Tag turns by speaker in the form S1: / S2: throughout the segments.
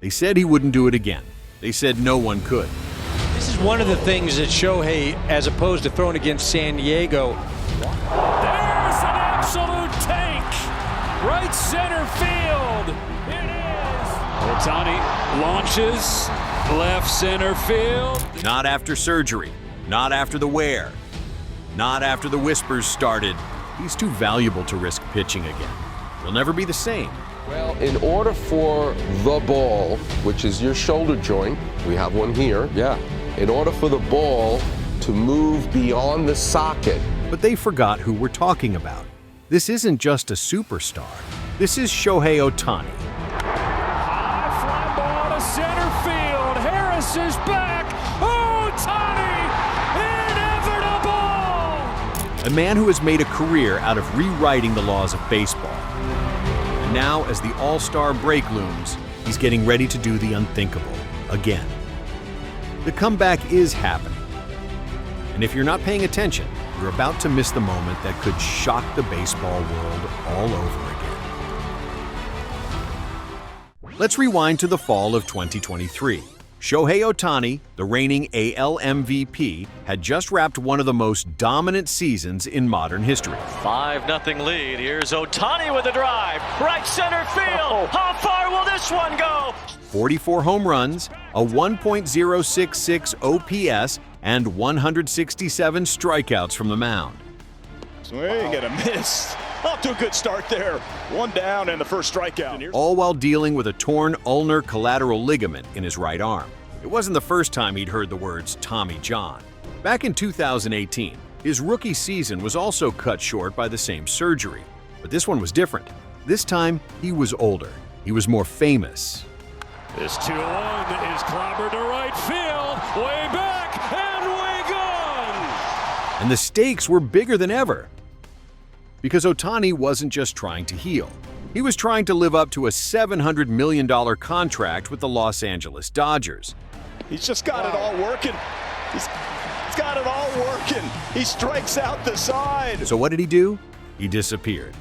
S1: They said he wouldn't do it again. They said no one could.
S2: This is one of the things that Shohei, as opposed to throwing against San Diego.
S3: There's an absolute tank! Right center field! It is!
S4: Ohtani launches left center field.
S1: Not after surgery. Not after the wear. Not after the whispers started. He's too valuable to risk pitching again. He'll never be the same.
S5: Well, in order for the ball, which is your shoulder joint, we have one here. Yeah. In order for the ball to move beyond the socket.
S1: But they forgot who we're talking about. This isn't just a superstar. This is Shohei Ohtani.
S3: High fly ball to center field. Harris is back. Ohtani! Inevitable!
S1: A man who has made a career out of rewriting the laws of baseball. And now, as the all-star break looms, he's getting ready to do the unthinkable again. The comeback is happening. And if you're not paying attention, you're about to miss the moment that could shock the baseball world all over again. Let's rewind to the fall of 2023. Shohei Ohtani, the reigning AL MVP, had just wrapped one of the most dominant seasons in modern history.
S6: 5-0 lead. Here's Ohtani with a drive. Right center field. How far will this one go?
S1: 44 home runs, a 1.066 OPS, and 167 strikeouts from the mound.
S7: Swing and a miss. Off to a good start there. One down and the first strikeout.
S1: All while dealing with a torn ulnar collateral ligament in his right arm. It wasn't the first time he'd heard the words Tommy John. Back in 2018, his rookie season was also cut short by the same surgery. But this one was different. This time, he was older. He was more famous.
S3: This 2-1 is clobbered to right field. Way back and way gone!
S1: And the stakes were bigger than ever. Because Ohtani wasn't just trying to heal. He was trying to live up to a $700 million contract with the Los Angeles Dodgers.
S7: He's just got it all working. He's got it all working. He strikes out the side.
S1: So what did he do? He disappeared.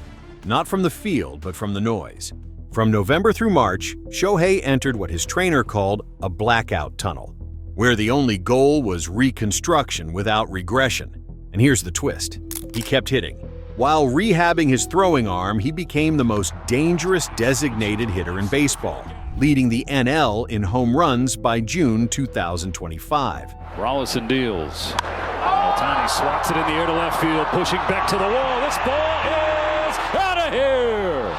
S1: Not from the field, but from the noise. From November through March, Shohei entered what his trainer called a blackout tunnel, where the only goal was reconstruction without regression. And here's the twist. He kept hitting. While rehabbing his throwing arm, he became the most dangerous designated hitter in baseball, leading the NL in home runs by June 2025.
S4: Rollison deals. Ohtani swats it in the air to left field, pushing back to the wall. This ball is out of here!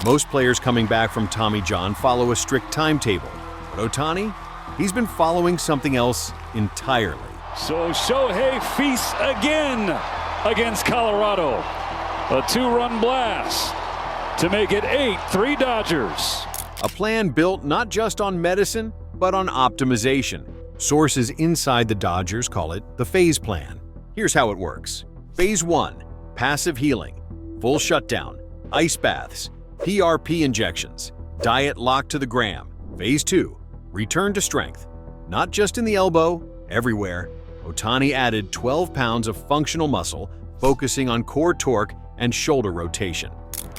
S1: Most players coming back from Tommy John follow a strict timetable, but Ohtani, he's been following something else entirely.
S4: So Shohei feasts again against Colorado. A 2-run blast to make it 8-3 Dodgers.
S1: A plan built not just on medicine, but on optimization. Sources inside the Dodgers call it the phase plan. Here's how it works. Phase 1, passive healing, full shutdown, ice baths, PRP injections, diet locked to the gram. Phase 2, return to strength. Not just in the elbow, everywhere. Ohtani added 12 pounds of functional muscle, focusing on core torque and shoulder rotation.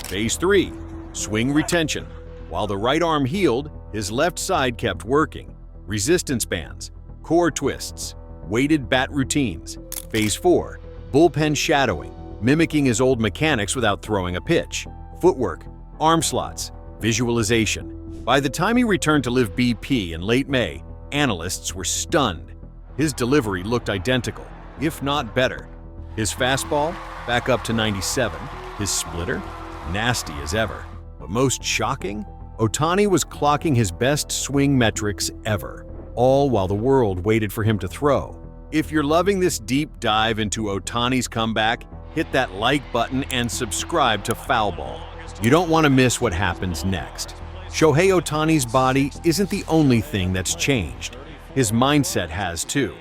S1: Phase 3, swing retention. While the right arm healed, his left side kept working. Resistance bands, core twists, weighted bat routines. Phase 4, bullpen shadowing, mimicking his old mechanics without throwing a pitch. Footwork, arm slots, visualization. By the time he returned to live BP in late May, analysts were stunned. His delivery looked identical, if not better. His fastball, back up to 97. His splitter, nasty as ever. But most shocking, Ohtani was clocking his best swing metrics ever, all while the world waited for him to throw. If you're loving this deep dive into Ohtani's comeback, hit that like button and subscribe to FoulBall. You don't want to miss what happens next. Shohei Ohtani's body isn't the only thing that's changed. His mindset has too.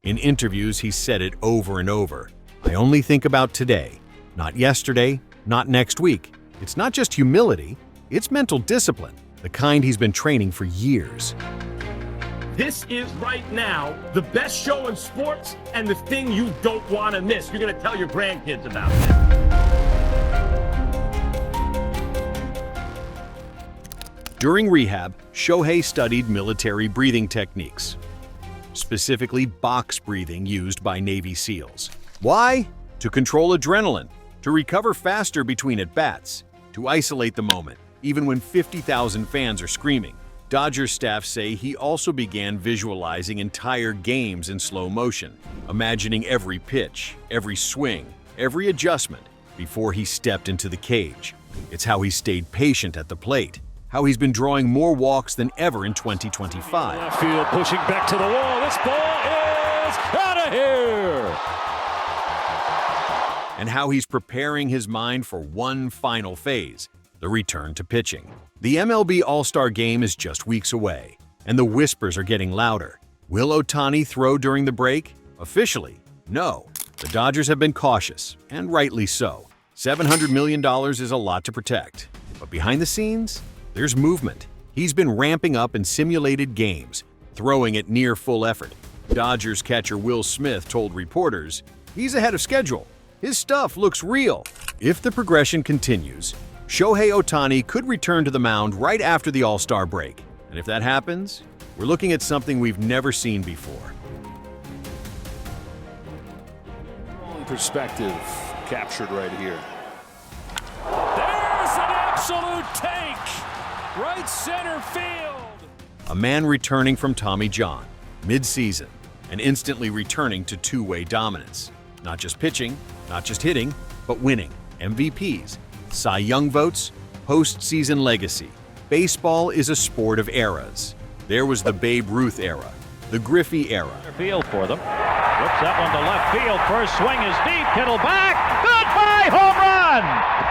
S1: In interviews, he's said it over and over. I only think about today, not yesterday, not next week. It's not just humility, it's mental discipline, the kind he's been training for years.
S8: This is right now the best show in sports and the thing you don't want to miss. You're going to tell your grandkids about it.
S1: During rehab, Shohei studied military breathing techniques, specifically box breathing used by Navy SEALs. Why? To control adrenaline, to recover faster between at-bats, to isolate the moment, even when 50,000 fans are screaming. Dodgers staff say he also began visualizing entire games in slow motion, imagining every pitch, every swing, every adjustment before he stepped into the cage. It's how he stayed patient at the plate, how he's been drawing more walks than ever in 2025.
S4: Left field pushing back to the wall. This ball is out of here.
S1: And how he's preparing his mind for one final phase, the return to pitching. The MLB All-Star Game is just weeks away, and the whispers are getting louder. Will Ohtani throw during the break? Officially, no. The Dodgers have been cautious, and rightly so. $700 million is a lot to protect. But behind the scenes, there's movement. He's been ramping up in simulated games, throwing at near full effort. Dodgers catcher Will Smith told reporters, he's ahead of schedule. His stuff looks real. If the progression continues, Shohei Ohtani could return to the mound right after the All-Star break. And if that happens, we're looking at something we've never seen before.
S3: Perspective captured right here. There's an absolute take! Right center field!
S1: A man returning from Tommy John, mid-season, and instantly returning to two-way dominance. Not just pitching, not just hitting, but winning. MVPs, Cy Young votes, postseason legacy. Baseball is a sport of eras. There was the Babe Ruth era, the Griffey era.
S9: Field for them. Whips that one to left field. First swing is deep. Kittle back. Goodbye, home run!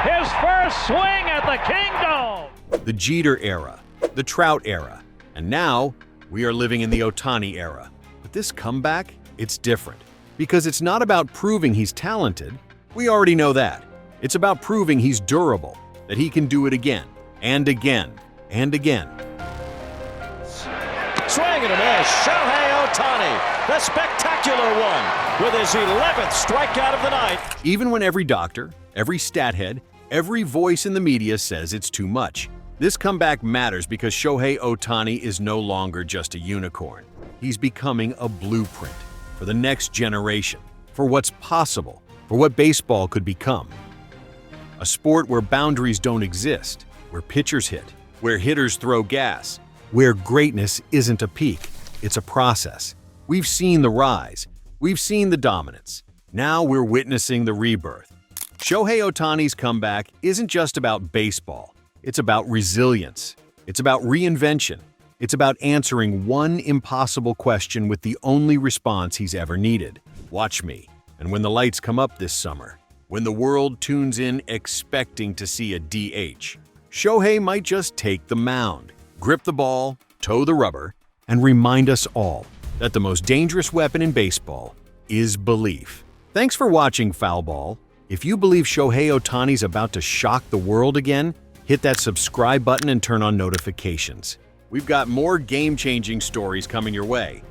S9: His first swing at the Kingdom.
S1: The Jeter era, the Trout era, and now we are living in the Ohtani era. But this comeback, it's different. Because it's not about proving he's talented. We already know that. It's about proving he's durable, that he can do it again, and again, and again.
S6: Swing and a miss. Shohei Ohtani, the spectacular one, with his 11th strikeout of the night.
S1: Even when every doctor, every stat head, every voice in the media says it's too much, this comeback matters because Shohei Ohtani is no longer just a unicorn. He's becoming a blueprint for the next generation, for what's possible, for what baseball could become. A sport where boundaries don't exist, where pitchers hit, where hitters throw gas, where greatness isn't a peak, it's a process. We've seen the rise, we've seen the dominance. Now we're witnessing the rebirth. Shohei Ohtani's comeback isn't just about baseball. It's about resilience. It's about reinvention. It's about answering one impossible question with the only response he's ever needed. Watch me. And when the lights come up this summer, when the world tunes in expecting to see a DH, Shohei might just take the mound, grip the ball, toe the rubber, and remind us all that the most dangerous weapon in baseball is belief. Thanks for watching FoulBall. If you believe Shohei Ohtani's about to shock the world again, hit that subscribe button and turn on notifications. We've got more game-changing stories coming your way.